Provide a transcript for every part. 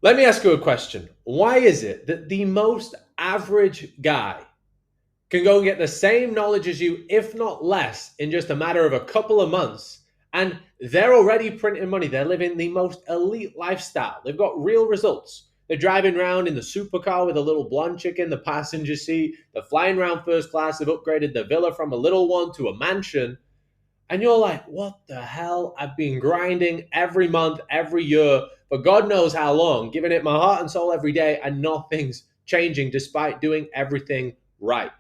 Let me ask you a question. Why is it that the most average guy can go and get the same knowledge as you, if not less, in just a matter of a couple of months? And they're already printing money. They're living the most elite lifestyle. They've got real results. They're driving around in the supercar with a little blonde chick in the passenger seat. They're flying around first class. They've upgraded the villa from a little one to a mansion. And you're like, what the hell? I've been grinding every month, every year, for God knows how long, giving it my heart and soul every day, and nothing's changing despite doing everything right.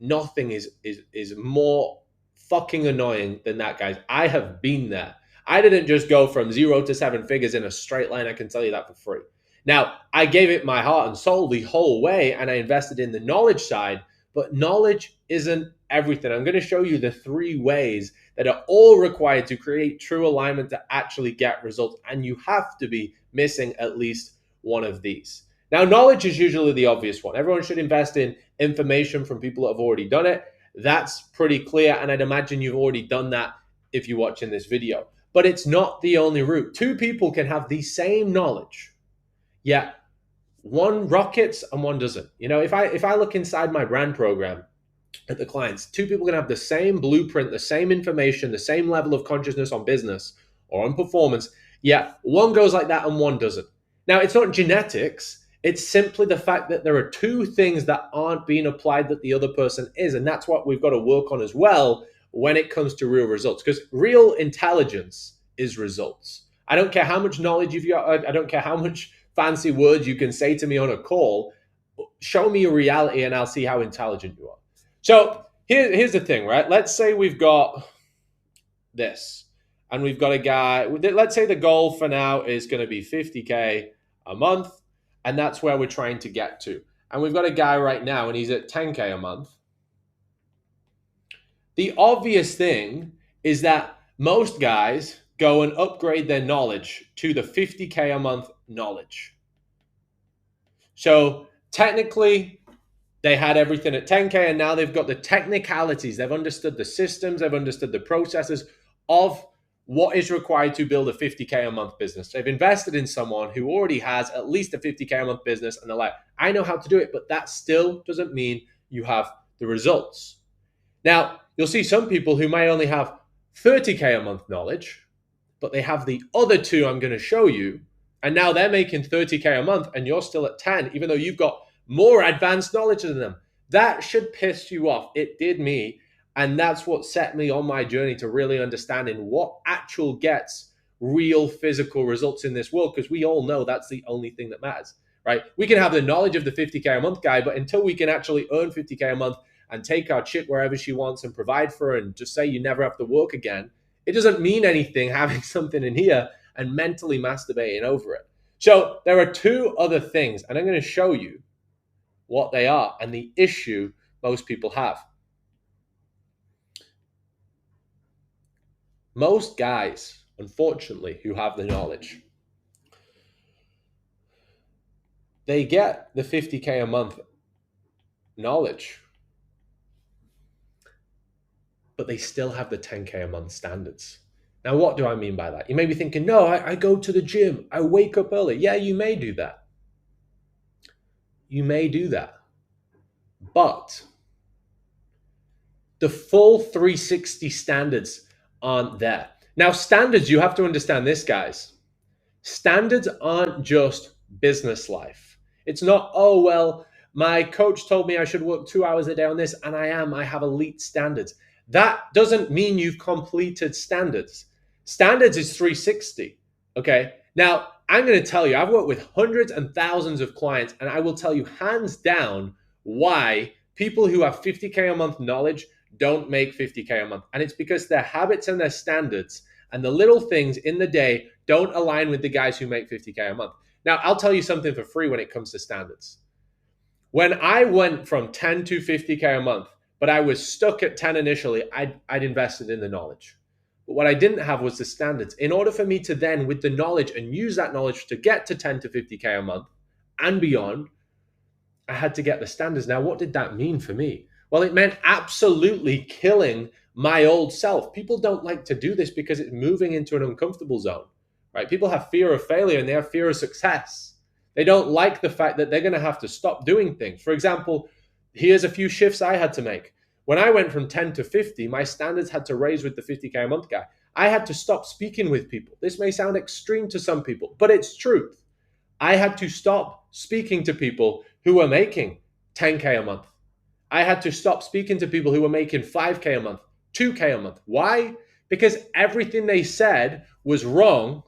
Nothing is more fucking annoying than that, guys. I have been there. I didn't just go from 0 to 7 figures in a straight line. I can tell you that for free. Now, I gave it my heart and soul the whole way, and I invested in the knowledge side, but knowledge isn't everything. I'm going to show you the 3 ways that are all required to create true alignment to actually get results, and you have to be missing at least one of these. Now, knowledge is usually the obvious one. Everyone should invest in information from people that have already done it. That's pretty clear, and I'd imagine you've already done that if you're watching this video. But it's not the only route. 2 people can have the same knowledge, yet one rockets and one doesn't. If I look inside my brand program at the clients, 2 people can have the same blueprint, the same information, the same level of consciousness on business or on performance, yet one goes like that and one doesn't. Now, it's not genetics. It's simply the fact that there are 2 things that aren't being applied that the other person is. And that's what we've got to work on as well when it comes to real results, because real intelligence is results. I don't care how much knowledge you've got. I don't care how much fancy words you can say to me on a call. Show me your reality and I'll see how intelligent you are. So here's the thing, right? Let's say we've got this and we've got a guy. Let's say the goal for now is going to be 50K a month. And that's where we're trying to get to. And we've got a guy right now and he's at 10K a month. The obvious thing is that most guys go and upgrade their knowledge to the 50K a month knowledge. So technically, they had everything at 10K and now they've got the technicalities. They've understood the systems. They've understood the processes of what is required to build a 50K a month business. They've invested in someone who already has at least a 50K a month business and they're like, I know how to do it, but that still doesn't mean you have the results. Now, you'll see some people who might only have 30K a month knowledge, but they have the other 2 I'm going to show you. And now they're making 30K a month and you're still at 10, even though you've got more advanced knowledge than them. That should piss you off. It did me. And that's what set me on my journey to really understanding what actual gets real physical results in this world, because we all know that's the only thing that matters, right? We can have the knowledge of the 50K a month guy, but until we can actually earn 50K a month and take our chick wherever she wants and provide for her and just say you never have to work again, it doesn't mean anything having something in here and mentally masturbating over it. So there are 2 other things, and I'm going to show you what they are and the issue most people have. Most guys, unfortunately, who have the knowledge, they get the 50K a month knowledge, but they still have the 10K a month standards. Now, what do I mean by that? You may be thinking, no, I go to the gym. I wake up early. Yeah, you may do that. You may do that. But the full 360 standards aren't there. Now, standards, you have to understand this, guys. Standards aren't just business life. It's not, oh, well, my coach told me I should work 2 hours a day on this, and I have elite standards. That doesn't mean you've completed standards. Standards is 360, okay? Now, I'm going to tell you, I've worked with hundreds and thousands of clients, and I will tell you hands down why people who have 50K a month knowledge don't make 50K a month. And it's because their habits and their standards and the little things in the day don't align with the guys who make 50K a month. Now, I'll tell you something for free when it comes to standards. When I went from 10 to 50K a month, but I was stuck at 10 initially, I'd invested in the knowledge. But what I didn't have was the standards. In order for me to then, with the knowledge and use that knowledge to get to 10 to 50K a month and beyond, I had to get the standards. Now, what did that mean for me? Well, it meant absolutely killing my old self. People don't like to do this because it's moving into an uncomfortable zone, right? People have fear of failure and they have fear of success. They don't like the fact that they're going to have to stop doing things. For example, here's a few shifts I had to make. When I went from 10 to 50, my standards had to raise with the 50K a month guy. I had to stop speaking with people. This may sound extreme to some people, but it's truth. I had to stop speaking to people who were making 10K a month. I had to stop speaking to people who were making 5K a month, 2K a month. Why? Because everything they said was wrong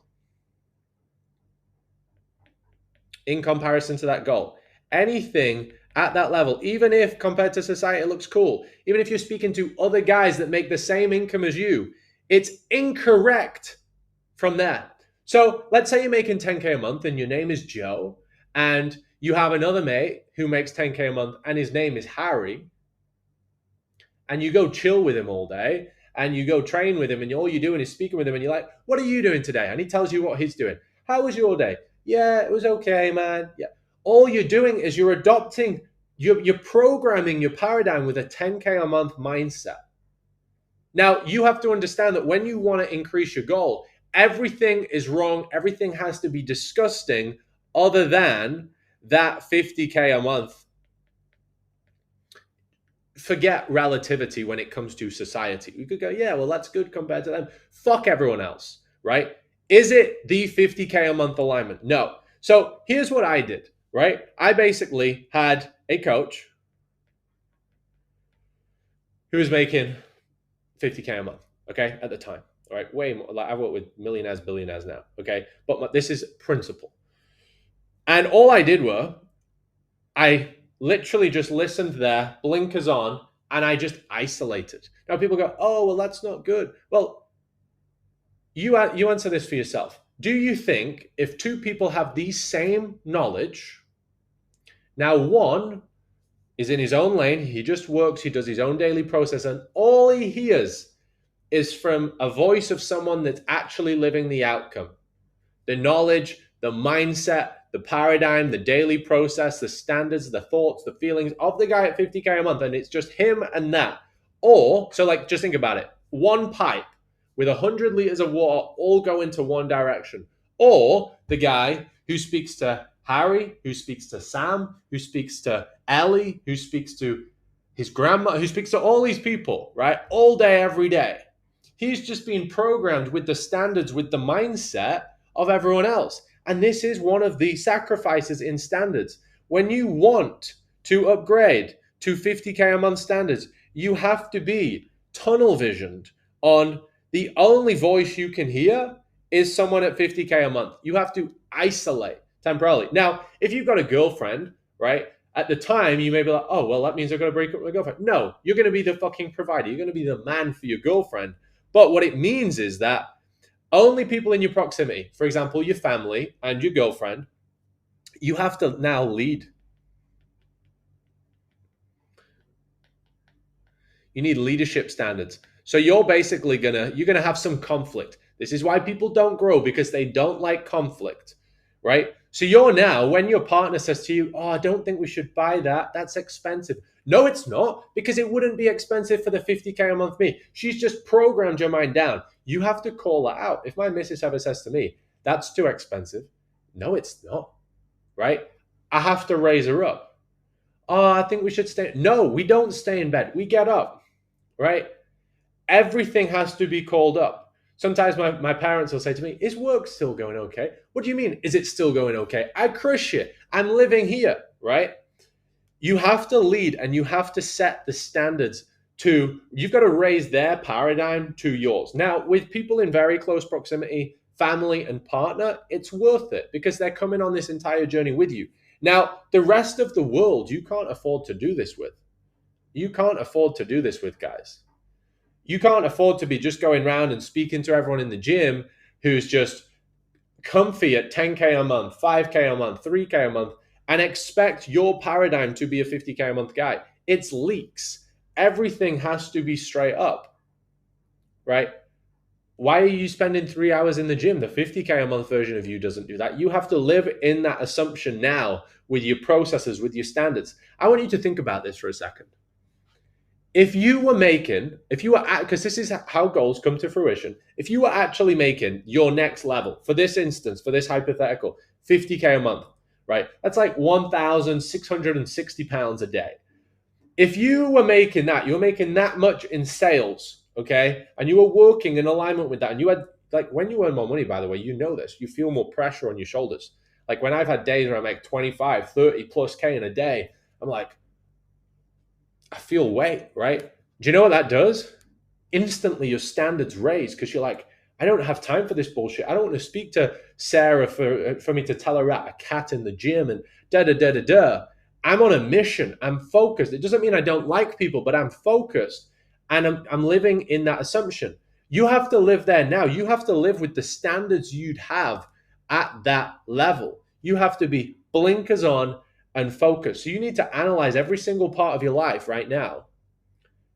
in comparison to that goal. Anything at that level, even if compared to society it looks cool, even if you're speaking to other guys that make the same income as you, it's incorrect from there. So let's say you're making 10K a month and your name is Joe, and you have another mate who makes 10K a month and his name is Harry, and you go chill with him all day and you go train with him and all you're doing is speaking with him and you're like, what are you doing today? And he tells you what he's doing. How was your day? Yeah, it was okay, man. Yeah. All you're doing is you're adopting, you're programming your paradigm with a 10K a month mindset. Now, you have to understand that when you want to increase your goal, everything is wrong. Everything has to be disgusting other than that 50K a month. Forget relativity when it comes to society. We could go, yeah, well, that's good compared to them. Fuck everyone else, right? Is it the 50K a month alignment? No. So here's what I did, right? I basically had a coach who was making 50K a month, okay, at the time, all right? Way more. Like, I've worked with millionaires, billionaires now, okay? But this is principle. And all I did I literally just listened there, blinkers on, and I just isolated. Now people go, oh, well, that's not good. Well, you answer this for yourself. Do you think if two people have the same knowledge, now one is in his own lane, he just works, he does his own daily process, and all he hears is from a voice of someone that's actually living the outcome, the knowledge, the mindset, the paradigm, the daily process, the standards, the thoughts, the feelings of the guy at 50K a month, and it's just him and that. Or, so like, just think about it. One pipe with 100 liters of water all go into one direction. Or the guy who speaks to Harry, who speaks to Sam, who speaks to Ellie, who speaks to his grandma, who speaks to all these people, right? All day, every day. He's just being programmed with the standards, with the mindset of everyone else. And this is one of the sacrifices in standards. When you want to upgrade to 50K a month standards, you have to be tunnel visioned on the only voice you can hear is someone at 50K a month. You have to isolate temporarily. Now, if you've got a girlfriend, right, at the time you may be like, oh, well, that means I've got to break up with my girlfriend. No, you're going to be the fucking provider. You're going to be the man for your girlfriend. But what it means is that only people in your proximity, for example, your family and your girlfriend, you have to now lead. You need leadership standards. So you're basically you're gonna have some conflict. This is why people don't grow, because they don't like conflict, right? So you're now, when your partner says to you, oh, I don't think we should buy that. That's expensive. No, it's not, because it wouldn't be expensive for the 50K a month me. She's just programmed your mind down. You have to call that out. If my missus ever says to me, that's too expensive. No, it's not, right? I have to raise her up. Oh, I think we should stay. No, we don't stay in bed. We get up, right? Everything has to be called up. Sometimes my parents will say to me, is work still going okay? What do you mean, is it still going okay? I crush it. I'm living here, right? You have to lead and you have to set the standards you've got to raise their paradigm to yours. Now, with people in very close proximity, family and partner, it's worth it because they're coming on this entire journey with you. Now, the rest of the world, you can't afford to do this with. You can't afford to do this with, guys. You can't afford to be just going around and speaking to everyone in the gym who's just comfy at 10K a month, 5K a month, 3K a month, and expect your paradigm to be a 50K a month guy. It's leaks. Everything has to be straight up, right? Why are you spending 3 hours in the gym? The 50K a month version of you doesn't do that. You have to live in that assumption now with your processes, with your standards. I want you to think about this for a second. if you were at, because this is how goals come to fruition, if you were actually making your next level, for this instance, for this hypothetical, 50K a month, right? That's like 1,660 pounds a day. If you were making that, you were making that much in sales, okay? And you were working in alignment with that. And you had, like, when you earn more money, by the way, you know this, you feel more pressure on your shoulders. Like when I've had days where I make 25, 30 plus K in a day, I'm like, I feel weight, right? Do you know what that does? Instantly your standards raise because you're like, I don't have time for this bullshit. I don't want to speak to Sarah for me to tell her about a cat in the gym and da da da da da. I'm on a mission. I'm focused. It doesn't mean I don't like people, but I'm focused and I'm living in that assumption. You have to live there now. You have to live with the standards you'd have at that level. You have to be blinkers on and focused. So you need to analyze every single part of your life right now.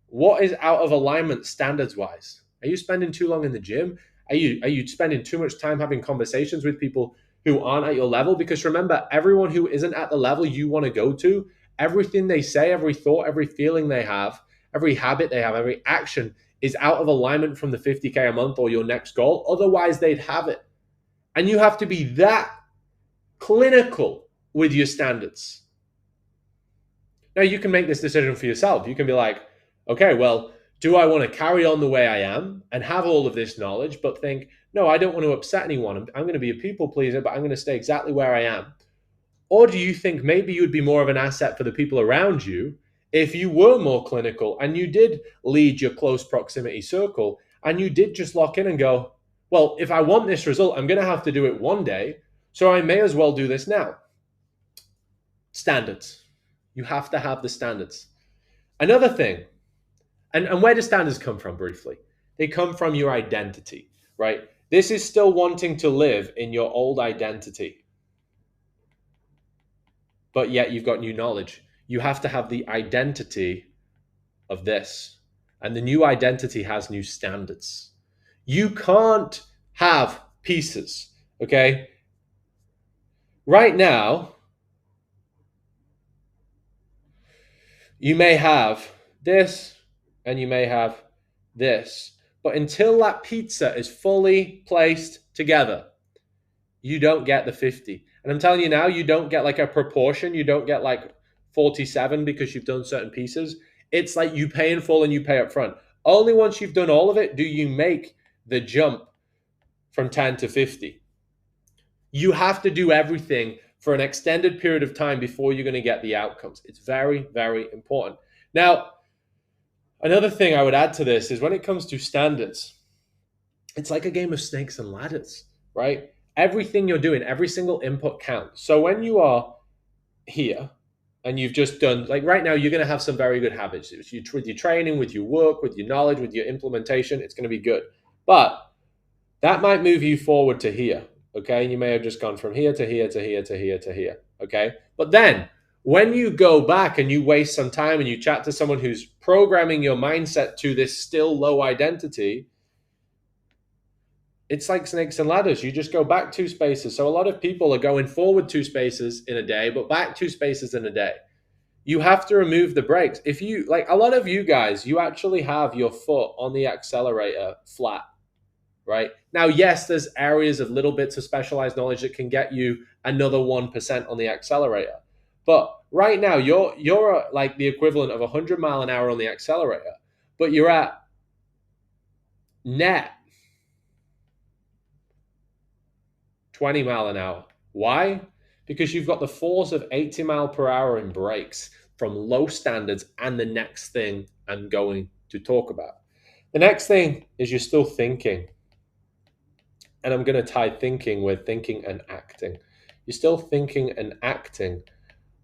What is out of alignment standards wise? Are you spending too long in the gym? Are you spending too much time having conversations with people who aren't at your level? Because remember, everyone who isn't at the level you want to go to, everything they say, every thought, every feeling they have, every habit they have, every action is out of alignment from the 50K a month or your next goal. Otherwise, they'd have it. And you have to be that clinical with your standards. Now, you can make this decision for yourself. You can be like, okay, well, do I want to carry on the way I am and have all of this knowledge, but think, no, I don't want to upset anyone. I'm going to be a people pleaser, but I'm going to stay exactly where I am. Or do you think maybe you'd be more of an asset for the people around you if you were more clinical and you did lead your close proximity circle and you did just lock in and go, well, if I want this result, I'm going to have to do it one day. So I may as well do this now. Standards. You have to have the standards. Another thing, and where do standards come from briefly? They come from your identity, right? This is still wanting to live in your old identity, but yet you've got new knowledge. You have to have the identity of this, and the new identity has new standards. You can't have pieces, okay? Right now, you may have this and you may have this, but until that pizza is fully placed together, you don't get the 50. And I'm telling you now, you don't get like a proportion. You don't get like 47 because you've done certain pieces. It's like you pay in full and you pay up front. Only once you've done all of it do you make the jump from 10 to 50. You have to do everything for an extended period of time before you're going to get the outcomes. It's very, very important. Now, another thing I would add to this is when it comes to standards, it's like a game of snakes and ladders, right? Everything you're doing, every single input counts. So when you are here and you've just done, like right now, you're going to have some very good habits. With your training, with your work, with your knowledge, with your implementation, it's going to be good. But that might move you forward to here, okay? And you may have just gone from here to here to here to here to here, okay? But then when you go back and you waste some time and you chat to someone who's programming your mindset to this still low identity, it's like snakes and ladders. You just go back 2 spaces. So a lot of people are going forward 2 spaces in a day, but back 2 spaces in a day. You have to remove the brakes. If you, like a lot of you guys, you actually have your foot on the accelerator flat, right? Now, yes, there's areas of little bits of specialized knowledge that can get you another 1% on the accelerator. But right now, you're like the equivalent of 100 mile an hour on the accelerator, but you're at net 20 mile an hour. Why? Because you've got the force of 80 mile per hour in brakes from low standards and the next thing I'm going to talk about. The next thing is you're still thinking. And I'm going to tie thinking with thinking and acting. You're still thinking and acting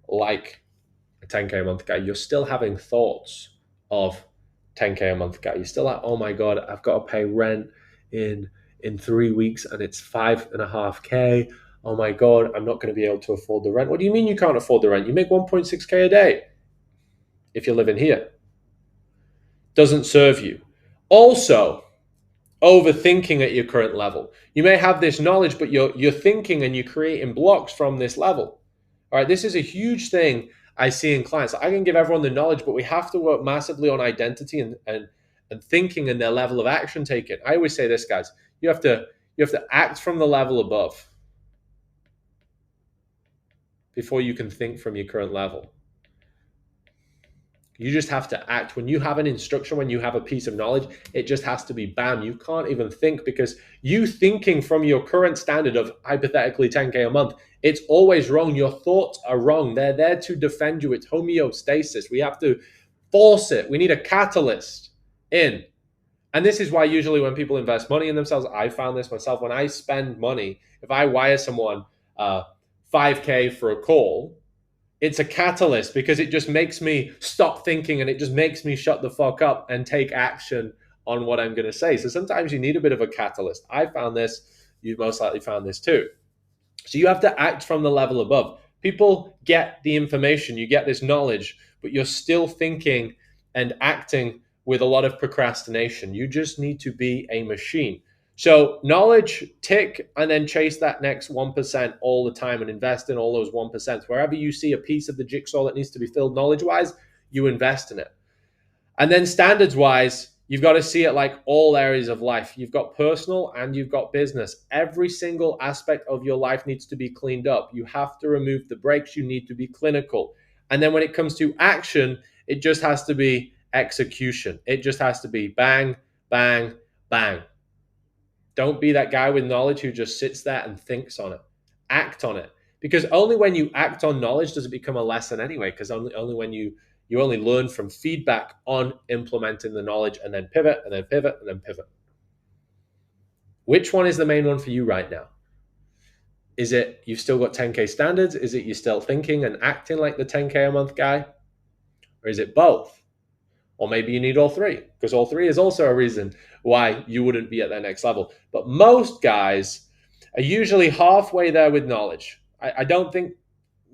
like a 10K a month guy. You're still having thoughts of 10K a month guy. You're still like, oh my God, I've got to pay rent in 3 weeks and it's 5.5K. Oh my God, I'm not going to be able to afford the rent. What do you mean you can't afford the rent? You make 1.6K a day if you're living here. Doesn't serve you. Also, overthinking at your current level. You may have this knowledge, but you're thinking and you're creating blocks from this level. All right, this is a huge thing. I see in clients. I can give everyone the knowledge, but we have to work massively on identity and thinking and their level of action taken. I always say this, guys. You have to act from the level above before you can think from your current level. You just have to act. When you have an instruction, when you have a piece of knowledge, it just has to be bam. You can't even think, because you thinking from your current standard of hypothetically 10K a month, it's always wrong. Your thoughts are wrong. They're there to defend you. It's homeostasis. We have to force it. We need a catalyst in. And this is why usually when people invest money in themselves, I found this myself. When I spend money, if I wire someone 5K for a call, it's a catalyst, because it just makes me stop thinking and it just makes me shut the fuck up and take action on what I'm going to say. So sometimes you need a bit of a catalyst. I found this. You most likely found this too. So you have to act from the level above. People get the information, you get this knowledge, but you're still thinking and acting with a lot of procrastination. You just need to be a machine. So knowledge, tick, and then chase that next 1% all the time and invest in all those 1%. Wherever you see a piece of the jigsaw that needs to be filled knowledge-wise, you invest in it. And then standards-wise, you've got to see it like all areas of life. You've got personal and you've got business. Every single aspect of your life needs to be cleaned up. You have to remove the brakes. You need to be clinical. And then when it comes to action, it just has to be execution. It just has to be bang, bang, bang. Don't be that guy with knowledge who just sits there and thinks on it. Act on it. Because only when you act on knowledge does it become a lesson anyway. Because only when you only learn from feedback on implementing the knowledge, and then pivot, and then pivot, and then pivot. Which one is the main one for you right now? Is it you've still got 10K standards? Is it you're still thinking and acting like the 10K a month guy? Or is it both? Or maybe you need all three, because all three is also a reason why you wouldn't be at that next level. But most guys are usually halfway there with knowledge. I don't think,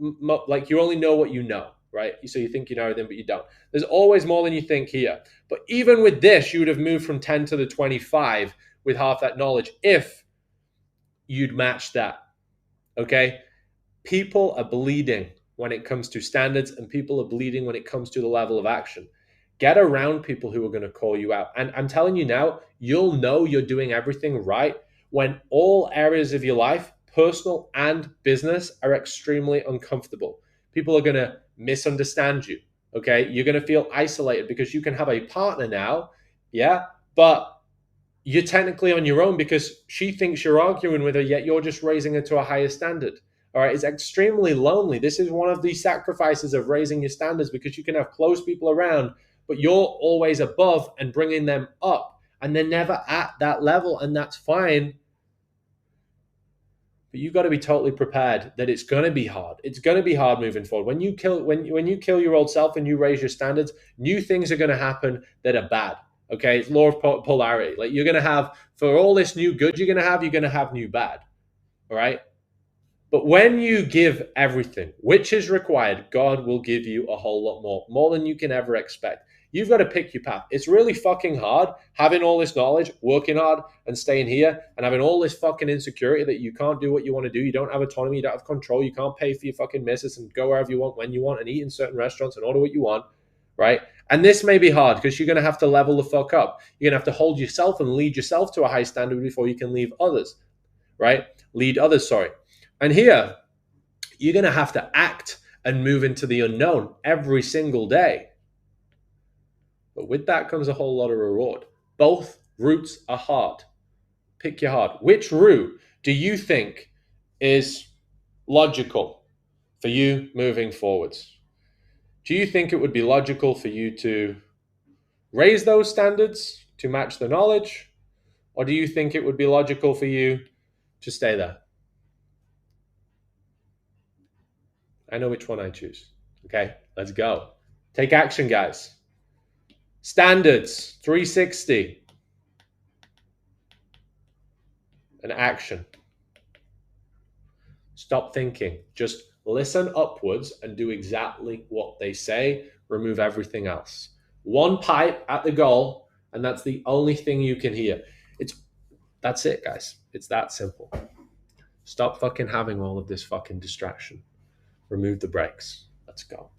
like, you only know what you know, right? So you think you know everything, but you don't. There's always more than you think here. But even with this, you would have moved from 10 to the 25 with half that knowledge if you'd matched that, okay? People are bleeding when it comes to standards, and people are bleeding when it comes to the level of action. Get around people who are going to call you out. And I'm telling you now, you'll know you're doing everything right when all areas of your life, personal and business, are extremely uncomfortable. People are going to misunderstand you. Okay. You're going to feel isolated because you can have a partner now. Yeah. But you're technically on your own because she thinks you're arguing with her, yet you're just raising her to a higher standard. All right. It's extremely lonely. This is one of the sacrifices of raising your standards, because you can have close people around, but you're always above and bringing them up, and they're never at that level, and that's fine. But you've got to be totally prepared that it's going to be hard. It's going to be hard moving forward. When you kill your old self and you raise your standards, new things are going to happen that are bad. Okay, it's law of polarity. Like, you're going to have, for all this new good you're going to have new bad. All right. But when you give everything, which is required, God will give you a whole lot more than you can ever expect. You've got to pick your path. It's really fucking hard having all this knowledge, working hard and staying here, and having all this fucking insecurity that you can't do what you want to do. You don't have autonomy, you don't have control, you can't pay for your fucking misses and go wherever you want, when you want, and eat in certain restaurants and order what you want, right? And this may be hard because you're going to have to level the fuck up. You're going to have to hold yourself and lead yourself to a high standard before you can lead others, right? And here, you're going to have to act and move into the unknown every single day. But with that comes a whole lot of reward. Both routes are hard. Pick your heart. Which route do you think is logical for you moving forwards? Do you think it would be logical for you to raise those standards to match the knowledge? Or do you think it would be logical for you to stay there? I know which one I choose. Okay, let's go. Take action, guys. Standards, 360. And action. Stop thinking. Just listen upwards and do exactly what they say. Remove everything else. One pipe at the goal, and that's the only thing you can hear. That's it, guys. It's that simple. Stop fucking having all of this fucking distraction. Remove the brakes. Let's go.